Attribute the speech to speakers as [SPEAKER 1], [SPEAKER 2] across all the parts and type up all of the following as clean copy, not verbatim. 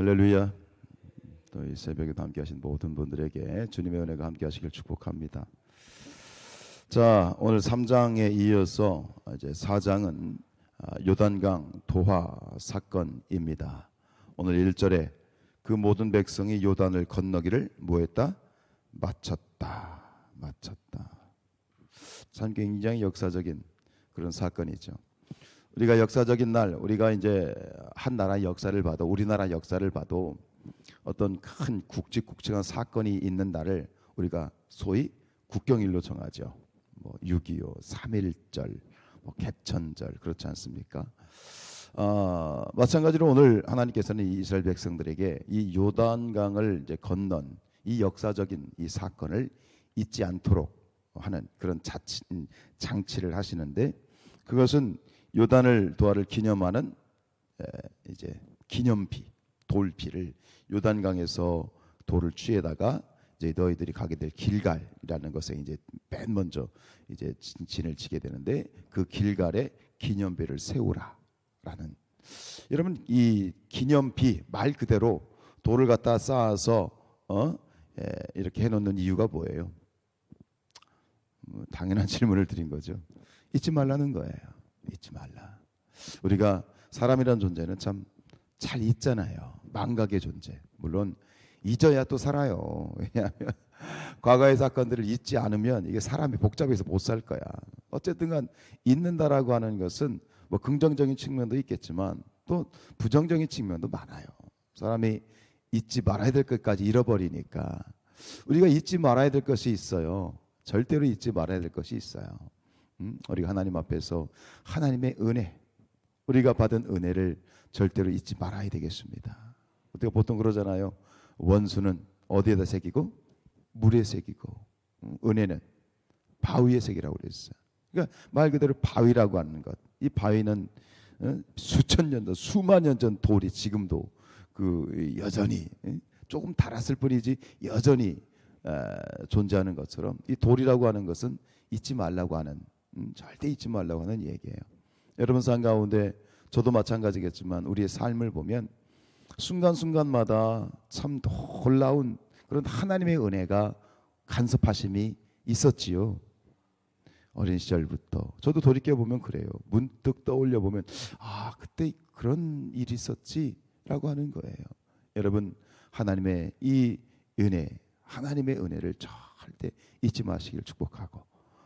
[SPEAKER 1] 할렐루야. 또 이 새벽에도 함께 하신 모든 분들에게 주님의 은혜가 함께 하시길 축복합니다. 자, 오늘 3장에 이어서 이제 4장은 요단강 도화 사건입니다. 오늘 1절에 그 모든 백성이 요단을 건너기를 뭐했다? 마쳤다. 참 굉장히 역사적인 그런 사건이죠. 우리가 역사적인 날, 우리가 이제 한 나라의 역사를 봐도, 우리나라 역사를 봐도 어떤 큰 굵직굵직한 사건이 있는 날을 우리가 소위 국경일로 정하죠. 뭐 6.25, 3.1절, 뭐 개천절, 그렇지 않습니까? 마찬가지로 오늘 하나님께서는 이 이스라엘 백성들에게 이 요단강을 이제 건넌 이 역사적인 이 사건을 잊지 않도록 하는 그런 장치를 하시는데, 그것은 요단을 도하를 기념하는 이제 기념비, 돌비를 요단강에서 돌을 취해다가 이제 너희들이 가게 될 길갈이라는 것에 이제 맨 먼저 이제 진을 치게 되는데, 그 길갈에 기념비를 세우라라는, 여러분 이 기념비 말 그대로 돌을 갖다 쌓아서 이렇게 해놓는 이유가 뭐예요? 당연한 질문을 드린 거죠. 잊지 말라는 거예요. 잊지 말라. 우리가 사람이란 존재는 참 잘 잊잖아요. 망각의 존재. 물론 잊어야 또 살아요. 왜냐하면 과거의 사건들을 잊지 않으면 이게 사람이 복잡해서 못 살 거야. 어쨌든간 잊는다라고 하는 것은 뭐 긍정적인 측면도 있겠지만 또 부정적인 측면도 많아요. 사람이 잊지 말아야 될 것까지 잃어버리니까. 우리가 잊지 말아야 될 것이 있어요. 절대로 잊지 말아야 될 것이 있어요. 우리가 하나님 앞에서 하나님의 은혜, 우리가 받은 은혜를 절대로 잊지 말아야 되겠습니다. 우리가 보통 그러잖아요. 원수는 어디에다 새기고? 물에 새기고, 은혜는 바위에 새기라고 그랬어요. 그러니까 말 그대로 바위라고 하는 것, 이 바위는 수천 년 전, 수만 년 전 돌이 지금도 그 여전히 조금 닳았을 뿐이지 여전히 존재하는 것처럼, 이 돌이라고 하는 것은 잊지 말라고 하는, 절대 잊지 말라고 하는 얘기예요. 여러분 삶 가운데 저도 마찬가지겠지만 우리의 삶을 보면 순간순간마다 참 놀라운 그런 하나님의 은혜가 간섭하심이 있었지요. 어린 시절부터 저도 돌이켜보면 그래요. 문득 떠올려보면 그때 그런 일이 있었지라고 하는 거예요. 여러분 하나님의 이 은혜, 하나님의 은혜를 절대 잊지 마시길 축복하고,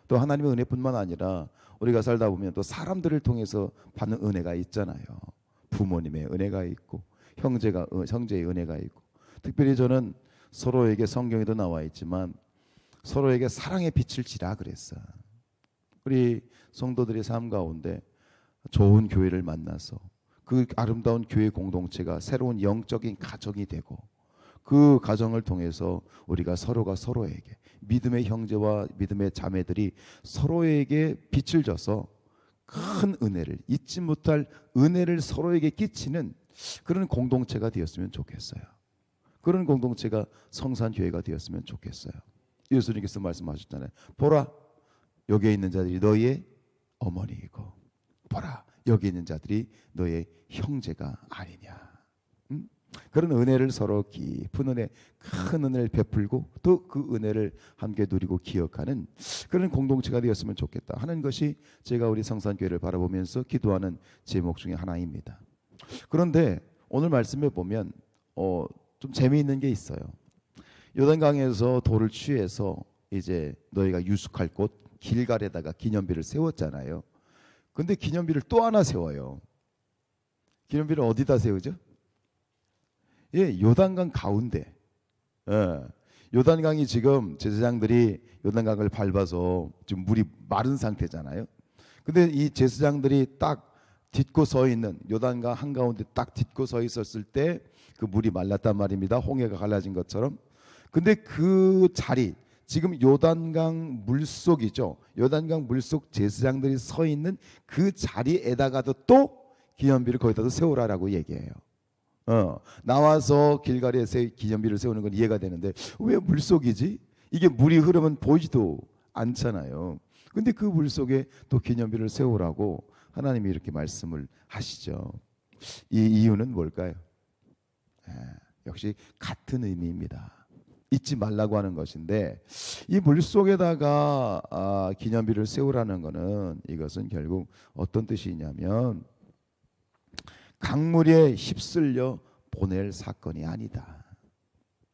[SPEAKER 1] 또 하나님의 은혜뿐만 아니라 우리가 살다 보면 또 사람들을 통해서 받는 은혜가 있잖아요. 부모님의 은혜가 있고 형제의 은혜가 있고, 특별히 저는 서로에게, 성경에도 나와 있지만 서로에게 사랑의 빛을 지라 그랬어요. 우리 성도들의 삶 가운데 좋은 교회를 만나서 그 아름다운 교회 공동체가 새로운 영적인 가정이 되고, 그 가정을 통해서 우리가 서로가 서로에게, 믿음의 형제와 믿음의 자매들이 서로에게 빛을 줘서 큰 은혜를, 잊지 못할 은혜를 서로에게 끼치는 그런 공동체가 되었으면 좋겠어요. 그런 공동체가 성산교회가 되었으면 좋겠어요. 예수님께서 말씀하셨잖아요. 보라, 여기에 있는 자들이 너희의 어머니이고, 보라, 여기 있는 자들이 너의 형제가 아니냐. 그런 은혜를 서로 깊은 은혜, 큰 은혜를 베풀고 또 그 은혜를 함께 누리고 기억하는 그런 공동체가 되었으면 좋겠다 하는 것이 제가 우리 성산교회를 바라보면서 기도하는 제목 중에 하나입니다. 그런데 오늘 말씀에 보면 좀 재미있는 게 있어요. 요단강에서 돌을 취해서 이제 너희가 유숙할 곳 길갈에다가 기념비를 세웠잖아요. 근데 기념비를 또 하나 세워요. 기념비를 어디다 세우죠? 요단강 가운데. 요단강이 지금 제사장들이 요단강을 밟아서 지금 물이 마른 상태잖아요. 근데 이 제사장들이 딱 딛고 서 있는, 요단강 한가운데 딱 딛고 서 있었을 때 그 물이 말랐단 말입니다. 홍해가 갈라진 것처럼. 근데 그 자리, 지금 요단강 물속이죠. 요단강 물속 제사장들이 서 있는 그 자리에다가도 또 기념비를 거기다도 세우라라고 얘기해요. 나와서 길갈에서 기념비를 세우는 건 이해가 되는데 왜 물속이지? 이게 물이 흐르면 보이지도 않잖아요. 근데 그 물속에 또 기념비를 세우라고 하나님이 이렇게 말씀을 하시죠. 이 이유는 뭘까요? 역시 같은 의미입니다. 잊지 말라고 하는 것인데 이 물속에다가 기념비를 세우라는 것은 이것은 결국 어떤 뜻이냐면 강물에 휩쓸려 보낼 사건이 아니다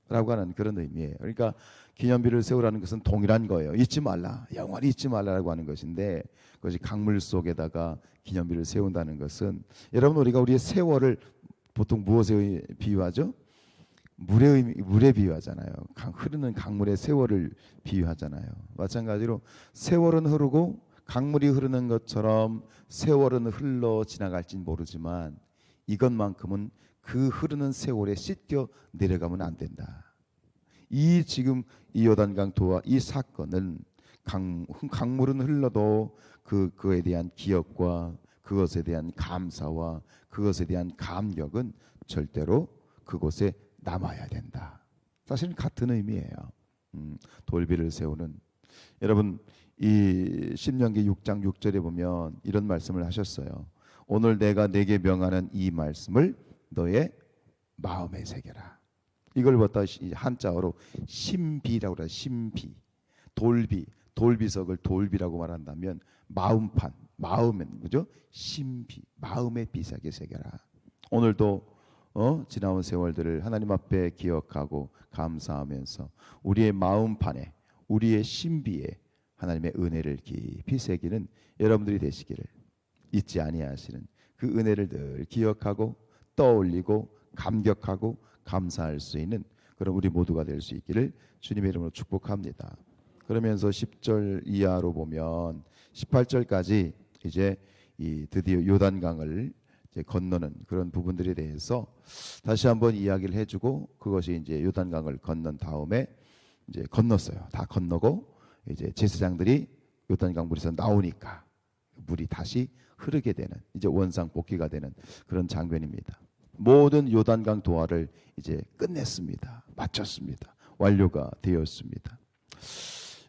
[SPEAKER 1] 라고 하는 그런 의미예요. 그러니까 기념비를 세우라는 것은 동일한 거예요. 잊지 말라, 영원히 잊지 말라라고 하는 것인데 그것이 강물 속에다가 기념비를 세운다는 것은 여러분 우리가 우리의 세월을 보통 무엇에 비유하죠? 물에 비유하잖아요. 흐르는 강물의 세월을 비유하잖아요. 마찬가지로 세월은 흐르고 강물이 흐르는 것처럼 세월은 흘러 지나갈진 모르지만 이것만큼은 그 흐르는 세월에 씻겨 내려가면 안 된다. 지금 이 요단강 도와 이 사건은 강물은 흘러도 그거에 대한 기억과 그것에 대한 감사와 그것에 대한 감격은 절대로 그곳에 남아야 된다. 사실은 같은 의미예요. 돌비를 세우는 여러분 이 신명기 6장 6절에 보면 이런 말씀을 하셨어요. 오늘 내가 내게 명하는 이 말씀을 너의 마음에 새겨라. 이걸 갖다 한자어로 심비라고 그래요. 심비, 돌비석을 돌비라고 말한다면 마음판, 마음은 그죠? 심비, 마음의 비석에 새겨라. 오늘도 지나온 세월들을 하나님 앞에 기억하고 감사하면서 우리의 마음판에 우리의 신비에 하나님의 은혜를 깊이 새기는 여러분들이 되시기를 잊지 아니하시는 그 은혜를 늘 기억하고 떠올리고 감격하고 감사할 수 있는 그런 우리 모두가 될 수 있기를 주님의 이름으로 축복합니다. 그러면서 10절 이하로 보면 18절까지 이제 드디어 요단강을 건너는 그런 부분들에 대해서 다시 한번 이야기를 해주고 그것이 이제 요단강을 건넌 다음에 이제 건넜어요. 다 건너고 이제 제사장들이 요단강 물에서 나오니까 물이 다시 흐르게 되는 이제 원상 복귀가 되는 그런 장면입니다. 모든 요단강 도하를 이제 끝냈습니다. 마쳤습니다. 완료가 되었습니다.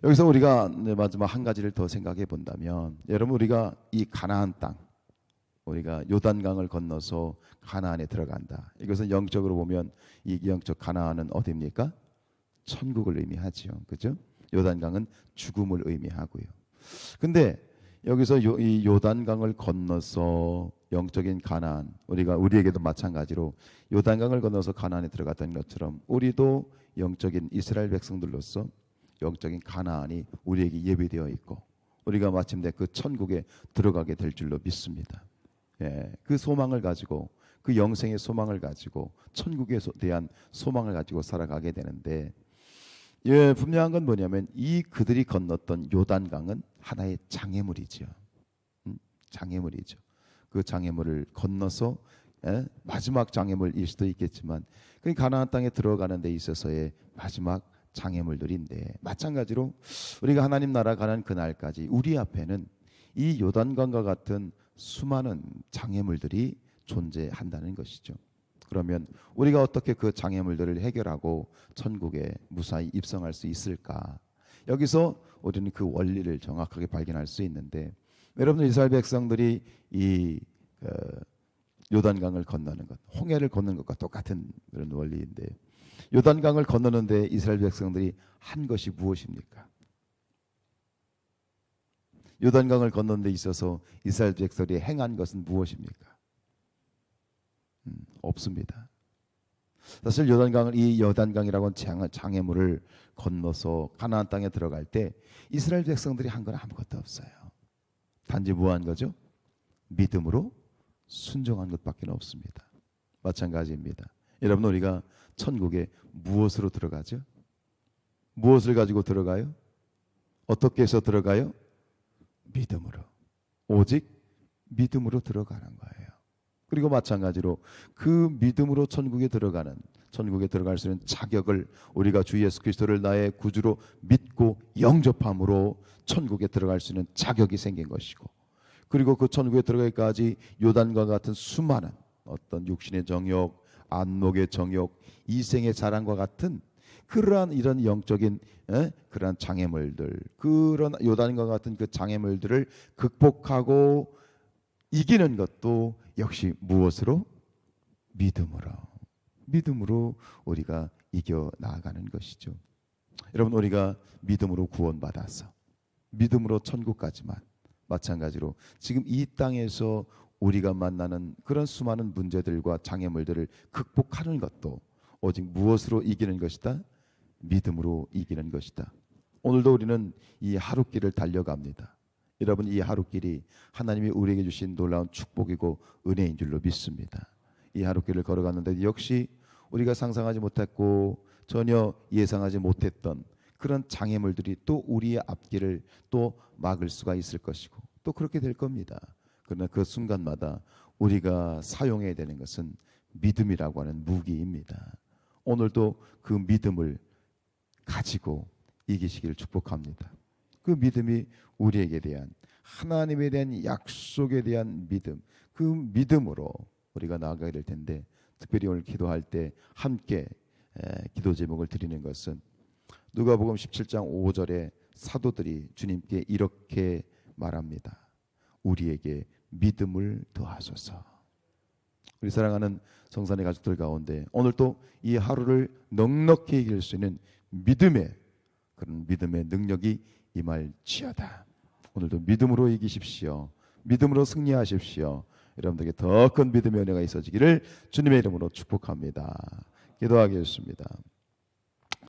[SPEAKER 1] 여기서 우리가 마지막 한 가지를 더 생각해 본다면 여러분 우리가 이 가나안 땅 우리가 요단강을 건너서 가나안에 들어간다. 이것은 영적으로 보면 이 영적 가나안은 어디입니까? 천국을 의미하지요. 그죠? 요단강은 죽음을 의미하고요. 근데 여기서 이 요단강을 건너서 영적인 가나안 우리에게도 마찬가지로 요단강을 건너서 가나안에 들어갔던 것처럼 우리도 영적인 이스라엘 백성들로서 영적인 가나안이 우리에게 예비되어 있고 우리가 마침내 그 천국에 들어가게 될 줄로 믿습니다. 그 소망을 가지고 그 영생의 소망을 가지고 천국에 대한 소망을 가지고 살아가게 되는데 분명한 건 뭐냐면 그들이 건넜던 요단강은 하나의 장애물이죠. 장애물이죠. 그 장애물을 건너서 마지막 장애물일 수도 있겠지만 그 가나안 땅에 들어가는 데 있어서의 마지막 장애물들인데 마찬가지로 우리가 하나님 나라 가는 그날까지 우리 앞에는 이 요단강과 같은 수많은 장애물들이 존재한다는 것이죠. 그러면 우리가 어떻게 그 장애물들을 해결하고 천국에 무사히 입성할 수 있을까? 여기서 우리는 그 원리를 정확하게 발견할 수 있는데 여러분들 이스라엘 백성들이 이 요단강을 건너는 것, 홍해를 걷는 것과 똑같은 그런 원리인데 요단강을 건너는데 이스라엘 백성들이 한 것이 무엇입니까? 요단강을 건너는 데 있어서 이스라엘 백성들이 행한 것은 무엇입니까? 없습니다. 사실 이 요단강이라고 하는 장애물을 건너서 가나안 땅에 들어갈 때 이스라엘 백성들이 한 건 아무것도 없어요. 단지 뭐한 거죠? 믿음으로 순종한 것밖에 없습니다. 마찬가지입니다. 여러분 우리가 천국에 무엇으로 들어가죠? 무엇을 가지고 들어가요? 어떻게 해서 들어가요? 믿음으로. 오직 믿음으로 들어가는 거예요. 그리고 마찬가지로 그 믿음으로 천국에 들어갈 수 있는 자격을 우리가 주 예수 그리스도를 나의 구주로 믿고 영접함으로 천국에 들어갈 수 있는 자격이 생긴 것이고 그리고 그 천국에 들어가기까지 요단과 같은 수많은 어떤 육신의 정욕, 안목의 정욕, 이생의 자랑과 같은 그러한 이런 영적인 그러한 장애물들, 그런 요단과 같은 그 장애물들을 극복하고 이기는 것도 역시 무엇으로? 믿음으로. 믿음으로 우리가 이겨 나아가는 것이죠. 여러분, 우리가 믿음으로 구원받아서 믿음으로 천국까지만, 마찬가지로 지금 이 땅에서 우리가 만나는 그런 수많은 문제들과 장애물들을 극복하는 것도 오직 무엇으로 이기는 것이다? 믿음으로 이기는 것이다. 오늘도 우리는 이 하루길을 달려갑니다. 여러분, 이 하루길이 하나님이 우리에게 주신 놀라운 축복이고 은혜인 줄로 믿습니다. 이 하루길을 걸어갔는데 역시 우리가 상상하지 못했고 전혀 예상하지 못했던 그런 장애물들이 또 우리의 앞길을 또 막을 수가 있을 것이고 또 그렇게 될 겁니다. 그러나 그 순간마다 우리가 사용해야 되는 것은 믿음이라고 하는 무기입니다. 오늘도 그 믿음을 가지고 이기시기를 축복합니다. 그 믿음이 우리에게 대한, 하나님에 대한 약속에 대한 믿음, 그 믿음으로 우리가 나아가게 될 텐데, 특별히 오늘 기도할 때 함께 기도 제목을 드리는 것은 누가복음 17장 5절에 사도들이 주님께 이렇게 말합니다. 우리에게 믿음을 더하소서. 우리 사랑하는 성산의 가족들 가운데 오늘 또 이 하루를 넉넉히 이길 수 있는 믿음의, 그런 믿음의 능력이 임할지어다. 오늘도 믿음으로 이기십시오. 믿음으로 승리하십시오. 여러분들에게 더 큰 믿음의 은혜가 있어지기를 주님의 이름으로 축복합니다. 기도하겠습니다.